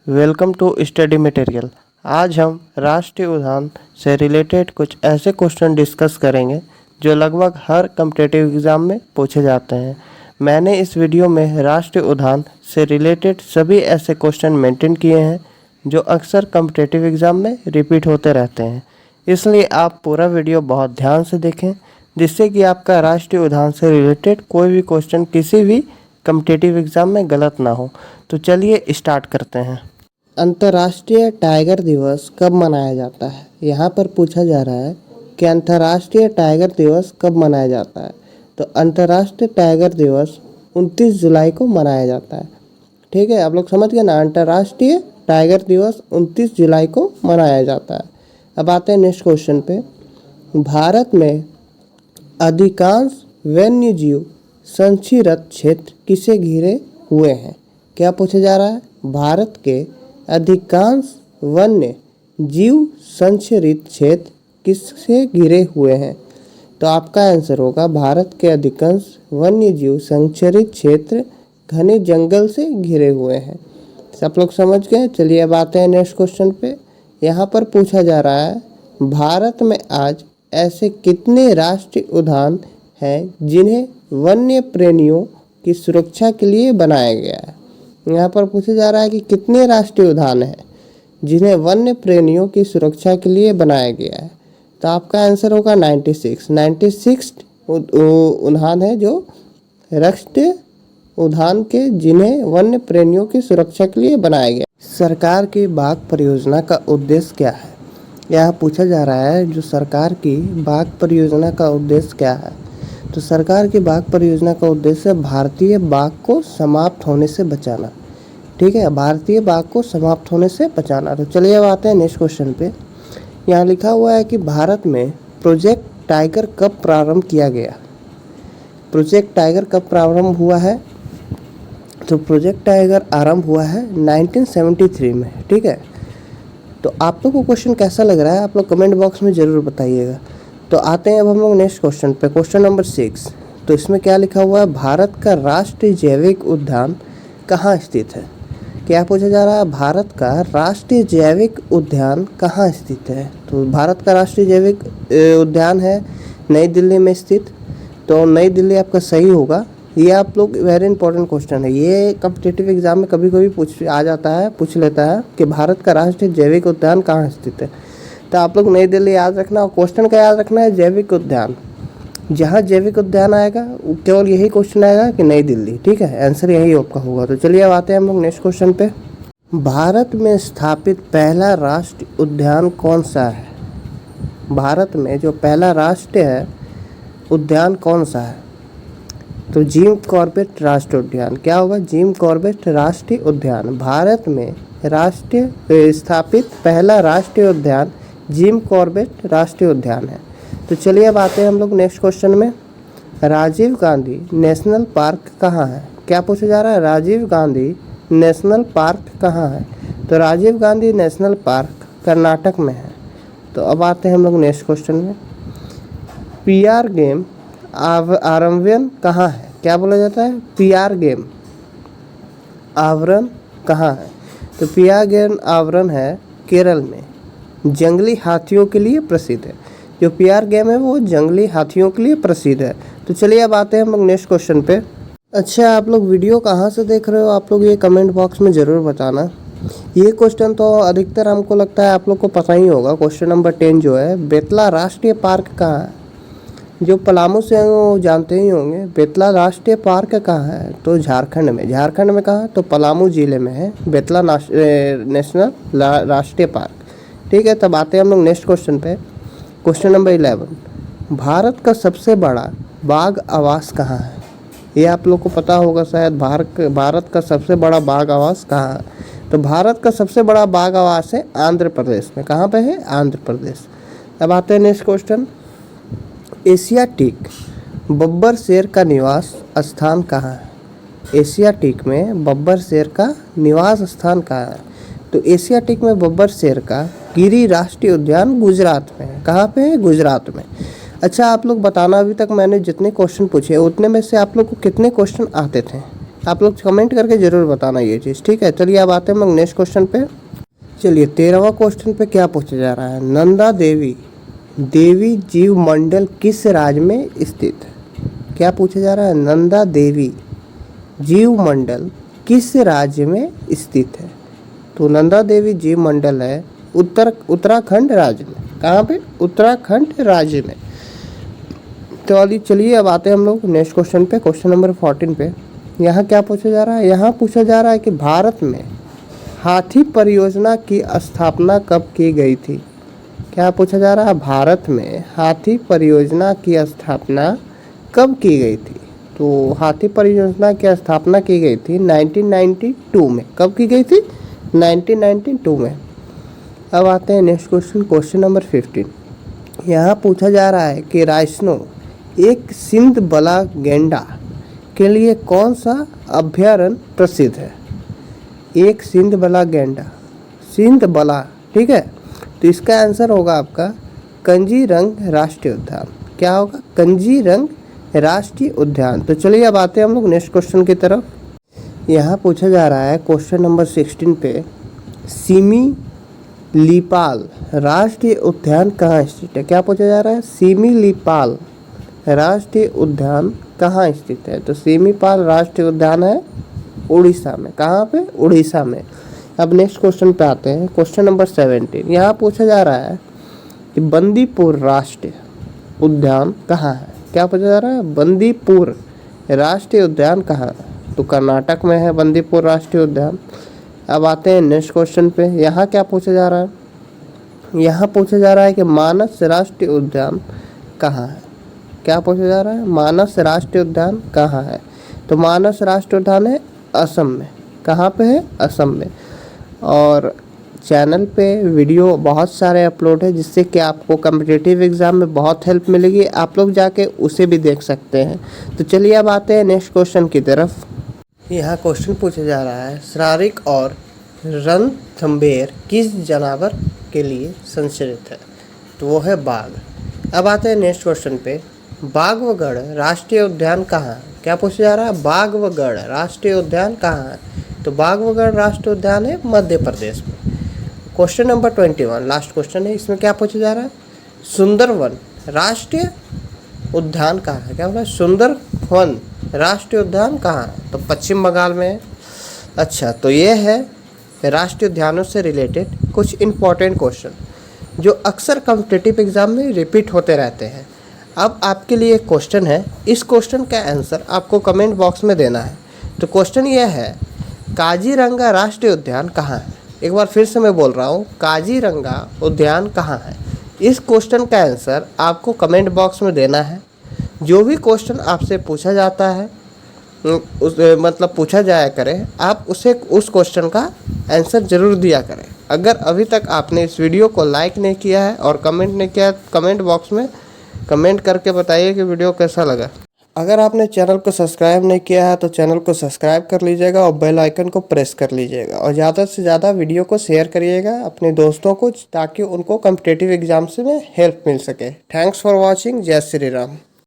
Welcome to study material. आज हम राष्ट्रीय उद्यान से रिलेटेड कुछ ऐसे क्वेश्चन डिस्कस करेंगे जो लगभग हर कम्पिटिटिव एग्ज़ाम में पूछे जाते हैं। मैंने इस वीडियो में राष्ट्रीय उद्यान से रिलेटेड सभी ऐसे क्वेश्चन मेंशन किए हैं जो अक्सर कम्पिटिटिव एग्ज़ाम में रिपीट होते रहते हैं, इसलिए आप पूरा वीडियो बहुत ध्यान से देखें जिससे कि आपका राष्ट्रीय उद्यान से रिलेटेड कोई भी क्वेश्चन किसी भी कम्पिटिटिव एग्ज़ाम में गलत ना हो। तो चलिए स्टार्ट करते हैं। अंतर्राष्ट्रीय टाइगर दिवस कब मनाया जाता है? यहाँ पर पूछा जा रहा है कि अंतर्राष्ट्रीय टाइगर दिवस कब मनाया जाता है। तो अंतर्राष्ट्रीय टाइगर दिवस 29 जुलाई को मनाया जाता है। ठीक है, आप लोग समझ गए ना। अंतर्राष्ट्रीय टाइगर दिवस 29 जुलाई को मनाया जाता है। अब आते हैं नेक्स्ट क्वेश्चन पे। भारत में अधिकांश वन्यजीव संरक्षित क्षेत्र किसे घिरे हुए हैं? क्या पूछा जा रहा है? भारत के अधिकांश वन्य जीव संरक्षित क्षेत्र किससे घिरे हुए हैं? तो आपका आंसर होगा भारत के अधिकांश वन्य जीव संरक्षित क्षेत्र घने जंगल से घिरे हुए हैं। सब लोग समझ गए। चलिए अब आते हैं नेक्स्ट क्वेश्चन पे। यहाँ पर पूछा जा रहा है भारत में आज ऐसे कितने राष्ट्रीय उद्यान हैं जिन्हें वन्य प्रेमियों की सुरक्षा के लिए बनाया गया है? यहाँ पर पूछा जा रहा है कि कितने राष्ट्रीय उद्यान हैं जिन्हें वन्य प्रेमियों की सुरक्षा के लिए बनाया गया है? तो आपका आंसर होगा 96 उद्यान है जो राष्ट्रीय उद्यान के जिन्हें वन्य प्रेमियों की सुरक्षा के लिए बनाया गया। सरकार की बाघ परियोजना का उद्देश्य क्या है? यहाँ पूछा जा रहा है जो सरकार की बाघ परियोजना का उद्देश्य क्या है? तो सरकार की बाघ परियोजना का उद्देश्य भारतीय बाघ को समाप्त होने से बचाना। ठीक है, भारतीय बाघ को समाप्त होने से बचाना। तो चलिए अब आते हैं नेक्स्ट क्वेश्चन पे। यहाँ लिखा हुआ है कि भारत में प्रोजेक्ट टाइगर कब प्रारंभ किया गया? प्रोजेक्ट टाइगर कब प्रारंभ हुआ है? तो प्रोजेक्ट टाइगर आरंभ हुआ है 1973 में। ठीक है, तो आप लोग को क्वेश्चन कैसा लग रहा है आप लोग कमेंट बॉक्स में ज़रूर बताइएगा। तो आते हैं अब हम लोग नेक्स्ट क्वेश्चन पे, क्वेश्चन नंबर 6। तो इसमें क्या लिखा हुआ है? भारत का राष्ट्रीय जैविक उद्यान कहाँ स्थित है? क्या पूछा जा रहा है? भारत का राष्ट्रीय जैविक उद्यान कहाँ स्थित है? तो भारत का राष्ट्रीय जैविक उद्यान है नई दिल्ली में स्थित। तो नई दिल्ली आपका सही होगा। ये आप लोग वेरी इंपॉर्टेंट क्वेश्चन है, ये कम्पिटिटिव एग्जाम में कभी कभी पूछ लेता है कि भारत का राष्ट्रीय जैविक उद्यान कहाँ स्थित है। तो आप लोग नई दिल्ली याद रखना और क्वेश्चन का याद रखना है जैविक उद्यान। जहाँ जैविक उद्यान आएगा केवल यही क्वेश्चन आएगा कि नई दिल्ली। ठीक है, आंसर यही आपका होगा। तो चलिए अब आते हैं हम लोग नेक्स्ट क्वेश्चन पे। भारत में स्थापित पहला राष्ट्रीय उद्यान कौन सा है? भारत में जो पहला राष्ट्रीय है उद्यान कौन सा है? तो जिम कॉर्बेट राष्ट्रीय उद्यान। क्या होगा? जिम कॉर्बेट राष्ट्रीय उद्यान। भारत में राष्ट्रीय स्थापित पहला राष्ट्रीय उद्यान जिम कॉर्बेट राष्ट्रीय उद्यान है। तो चलिए अब आते हैं हम लोग नेक्स्ट क्वेश्चन में। राजीव गांधी नेशनल पार्क कहाँ है? क्या पूछा जा रहा है? राजीव गांधी नेशनल पार्क कहाँ है? तो राजीव गांधी नेशनल पार्क कर्नाटक में है। तो अब आते हैं हम लोग नेक्स्ट क्वेश्चन में। पीआर गेम आवरण कहाँ है? क्या बोला जाता है? पीआर गेम आवरण कहाँ है? तो पीआर गेम आवरण है केरल में, जंगली हाथियों के लिए प्रसिद्ध है। जो पीआर गेम है वो जंगली हाथियों के लिए प्रसिद्ध है। तो चलिए अब आते हैं हम लोग नेक्स्ट क्वेश्चन पे। अच्छा, आप लोग वीडियो कहाँ से देख रहे हो आप लोग ये कमेंट बॉक्स में ज़रूर बताना। ये क्वेश्चन तो अधिकतर हमको लगता है आप लोग को पता ही होगा। क्वेश्चन नंबर 10 जो है, बेतला राष्ट्रीय पार्क कहाँ है? जो पलामू से वो जानते ही होंगे। बेतला राष्ट्रीय पार्क कहाँ है? तो झारखंड में। झारखंड में कहाँ? तो पलामू ज़िले में है बेतला नेशनल राष्ट्रीय पार्क। ठीक है, तब आते हैं हम लोग नेक्स्ट क्वेश्चन पे। क्वेश्चन नंबर 11, भारत का सबसे बड़ा बाघ आवास कहाँ है? ये आप लोग को पता होगा शायद। भारत का सबसे बड़ा बाघ आवास कहाँ है? तो भारत का सबसे बड़ा बाघ आवास है आंध्र प्रदेश में। कहाँ पे है? आंध्र प्रदेश। अब आते हैं नेक्स्ट क्वेश्चन। एशियाटिक बब्बर शेर का निवास स्थान कहाँ है? एशियाटिक में बब्बर शेर का निवास स्थान कहाँ है? तो एशियाटिक में बब्बर शेर का गिरी राष्ट्रीय उद्यान गुजरात में है। कहाँ पे है? गुजरात में। अच्छा, आप लोग बताना अभी तक मैंने जितने क्वेश्चन पूछे उतने में से आप लोग को कितने क्वेश्चन आते थे? आप लोग कमेंट करके ज़रूर बताना ये चीज़, ठीक है। चलिए अब आते हैं हम लोग नेक्स्ट क्वेश्चन पे। चलिए 13वां क्वेश्चन पे क्या पूछा जा रहा है, नंदा देवी देवी जीव मंडल किस राज्य में स्थित है? क्या पूछा जा रहा है, नंदा देवी जीव मंडल किस राज्य में स्थित है? तो नंदा देवी जीव मंडल है उत्तराखंड राज्य में। कहाँ पे? उत्तराखंड राज्य में। तो चलिए अब आते हैं हम लोग नेक्स्ट क्वेश्चन पे, क्वेश्चन नंबर 14 पे। यहाँ क्या पूछा जा रहा है, यहाँ पूछा जा रहा है कि भारत में हाथी परियोजना की स्थापना कब की गई थी? क्या पूछा जा रहा है, भारत में हाथी परियोजना की स्थापना कब की गई थी? तो हाथी परियोजना की स्थापना की गई थी 1992 में। कब की गई थी? 1992 में। अब आते हैं नेक्स्ट क्वेश्चन, क्वेश्चन नंबर 15। यहाँ पूछा जा रहा है कि राइनो एक सिंध बला गैंडा के लिए कौन सा अभयारण्य प्रसिद्ध है? एक सिंध बला गैंडा, सिंध बला, ठीक है। तो इसका आंसर होगा आपका कंजीरंग राष्ट्रीय उद्यान। क्या होगा? कंजीरंग राष्ट्रीय उद्यान। तो चलिए अब आते हैं हम लोग नेक्स्ट क्वेश्चन की तरफ। यहाँ पूछा जा रहा है क्वेश्चन नंबर 16 पे, सिमिलीपाल राष्ट्रीय उद्यान कहाँ स्थित है? क्या पूछा जा रहा है, सिमिलीपाल राष्ट्रीय उद्यान कहाँ स्थित है? तो सिमिलीपाल राष्ट्रीय उद्यान है उड़ीसा में। कहाँ पे? उड़ीसा में। अब नेक्स्ट क्वेश्चन पे आते हैं, क्वेश्चन नंबर 17। यहाँ पूछा जा रहा है कि बंदीपुर राष्ट्रीय उद्यान कहाँ है? क्या पूछा जा रहा है, बंदीपुर राष्ट्रीय उद्यान कहाँ है? तो कर्नाटक में है बंदीपुर राष्ट्रीय उद्यान। अब आते हैं नेक्स्ट क्वेश्चन पे। यहाँ क्या पूछा जा रहा है, यहाँ पूछा जा रहा है कि मानस राष्ट्रीय उद्यान कहाँ है? क्या पूछा जा रहा है, मानस राष्ट्रीय उद्यान कहाँ है? तो मानस राष्ट्रीय उद्यान है असम में। कहाँ पे है? असम में। और चैनल पे वीडियो बहुत सारे अपलोड है जिससे कि आपको कॉम्पिटिटिव एग्ज़ाम में बहुत हेल्प मिलेगी। आप लोग जाके उसे भी देख सकते हैं। तो चलिए अब आते हैं नेक्स्ट क्वेश्चन की तरफ। यहाँ क्वेश्चन पूछा जा रहा है, शारीरिक और रणथंभौर किस जानवर के लिए संरक्षित है? तो वो है बाघ। अब आते हैं नेक्स्ट क्वेश्चन पे, बाघवगढ़ राष्ट्रीय उद्यान कहाँ है? क्या पूछा जा रहा है, बाघवगढ़ राष्ट्रीय उद्यान कहाँ है? तो बाघवगढ़ राष्ट्रीय उद्यान है मध्य प्रदेश में। क्वेश्चन नंबर 21 लास्ट क्वेश्चन है। इसमें क्या पूछा जा रहा है, सुंदरवन राष्ट्रीय उद्यान कहाँ है? क्या बोला, सुंदरवन राष्ट्रीय उद्यान कहाँ है? तो पश्चिम बंगाल में है। अच्छा, तो ये है राष्ट्रीय उद्यानों से रिलेटेड कुछ इंपॉर्टेंट क्वेश्चन जो अक्सर कॉम्पिटिटिव एग्जाम में रिपीट होते रहते हैं। अब आपके लिए एक क्वेश्चन है, इस क्वेश्चन का आंसर आपको कमेंट बॉक्स में देना है। तो क्वेश्चन ये है, काजीरंगा राष्ट्रीय उद्यान कहाँ है? एक बार फिर से मैं बोल रहा हूँ, काजीरंगा उद्यान कहाँ है? इस क्वेश्चन का आंसर आपको कमेंट बॉक्स में देना है। जो भी क्वेश्चन आपसे पूछा जाता है मतलब पूछा जाया करे, आप उसे उस क्वेश्चन का आंसर ज़रूर दिया करें। अगर अभी तक आपने इस वीडियो को लाइक नहीं किया है और कमेंट नहीं किया, कमेंट बॉक्स में कमेंट करके बताइए कि वीडियो कैसा लगा। अगर आपने चैनल को सब्सक्राइब नहीं किया है तो चैनल को सब्सक्राइब कर लीजिएगा और बेल आइकन को प्रेस कर लीजिएगा और ज़्यादा से ज़्यादा वीडियो को शेयर करिएगा अपने दोस्तों को ताकि उनको कॉम्पिटिटिव एग्जाम्स में हेल्प मिल सके। Thanks for watching. जय श्री राम।